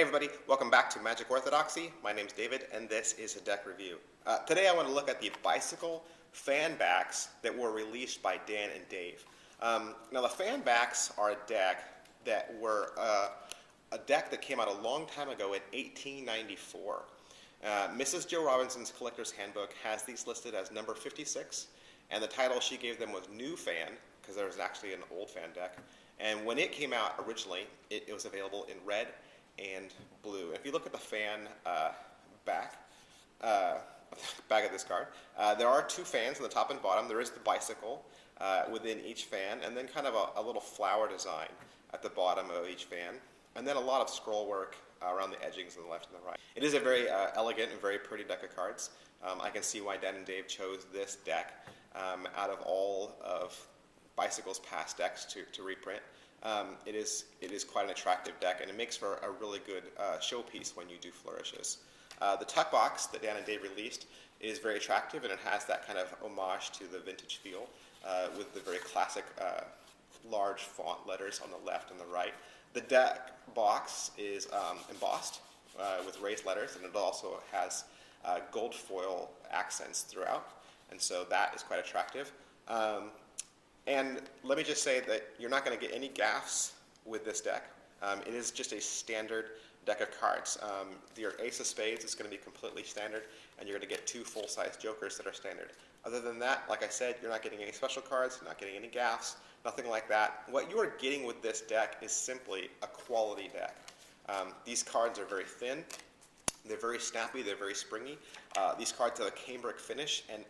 Hey everybody, welcome back to Magic Orthodoxy. My name's David and this is a deck review. Today I want to look at the bicycle fan backs that were released by Dan and Dave. Now the fan backs are a deck that came out a long time ago in 1894. Mrs. Joe Robinson's Collector's Handbook has these listed as number 56, and the title she gave them was New Fan, because there was actually an old fan deck. And when it came out originally, it was available in red and blue. If you look at the fan back of this card, there are two fans on the top and bottom. There is the bicycle within each fan, and then kind of a little flower design at the bottom of each fan, and then a lot of scroll work around the edgings on the left and the right. It is a very elegant and very pretty deck of cards. I can see why Dan and Dave chose this deck out of all of Bicycle's past decks to reprint. It is quite an attractive deck, and it makes for a really good showpiece when you do flourishes. The tuck box that Dan and Dave released is very attractive, and it has that kind of homage to the vintage feel with the very classic large font letters on the left and the right. The deck box is embossed with raised letters, and it also has gold foil accents throughout, and so that is quite attractive. And let me just say that you're not going to get any gaffes with this deck. It is just a standard deck of cards. Your Ace of Spades is going to be completely standard, and you're going to get two full-size jokers that are standard. Other than that, like I said, you're not getting any special cards, you're not getting any gaffes, nothing like that. What you are getting with this deck is simply a quality deck. These cards are very thin, they're very snappy, they're very springy. These cards have a cambric finish, and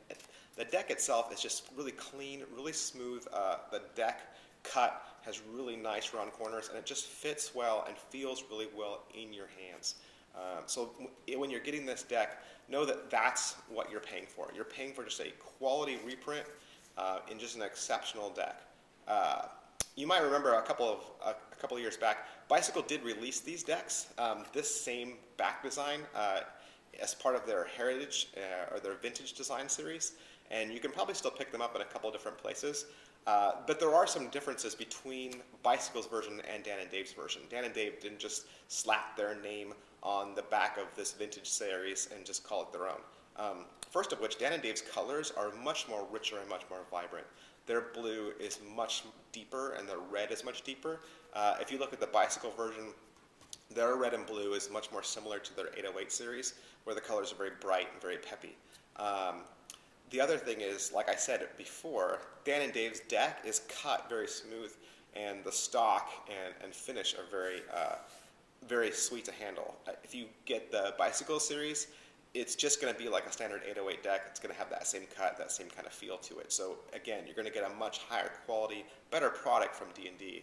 the deck itself is just really clean, really smooth. The deck cut has really nice round corners, and it just fits well and feels really well in your hands. So when you're getting this deck, know that that's what you're paying for. You're paying for just a quality reprint in just an exceptional deck. You might remember a couple of years back, Bicycle did release these decks, this same back design as part of their heritage or their vintage design series, and you can probably still pick them up in a couple of different places. But there are some differences between Bicycle's version and Dan and Dave's version. Dan and Dave didn't just slap their name on the back of this vintage series and just call it their own. First of which, Dan and Dave's colors are much more richer and much more vibrant. Their blue is much deeper and their red is much deeper. If you look at the Bicycle version, their red and blue is much more similar to their 808 series, where the colors are very bright and very peppy. The other thing is, like I said before, Dan and Dave's deck is cut very smooth, and the stock and finish are very sweet to handle. If you get the Bicycle series, it's just going to be like a standard 808 deck. It's going to have that same cut, that same kind of feel to it. So again, you're going to get a much higher quality, better product from D&D.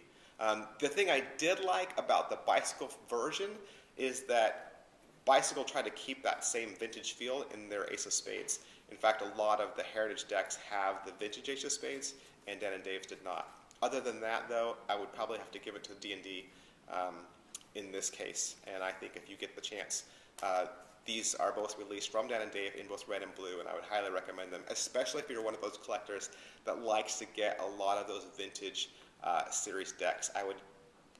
The thing I did like about the Bicycle version is that Bicycle tried to keep that same vintage feel in their Ace of Spades. In fact, a lot of the heritage decks have the vintage Ace of Spades, and Dan and Dave's did not. Other than that, though, I would probably have to give it to D&D in this case. And I think if you get the chance, these are both released from Dan and Dave in both red and blue, and I would highly recommend them, especially if you're one of those collectors that likes to get a lot of those vintage series decks. I would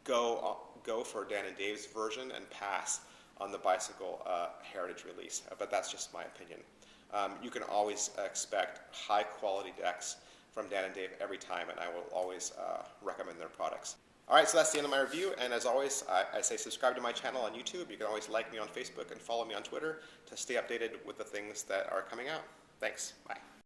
go for Dan and Dave's version and pass on the Bicycle heritage release, but that's just my opinion. You can always expect high quality decks from Dan and Dave every time, and I will always recommend their products. Alright, so that's the end of my review, and as always, I say subscribe to my channel on YouTube. You can always like me on Facebook and follow me on Twitter to stay updated with the things that are coming out. Thanks. Bye.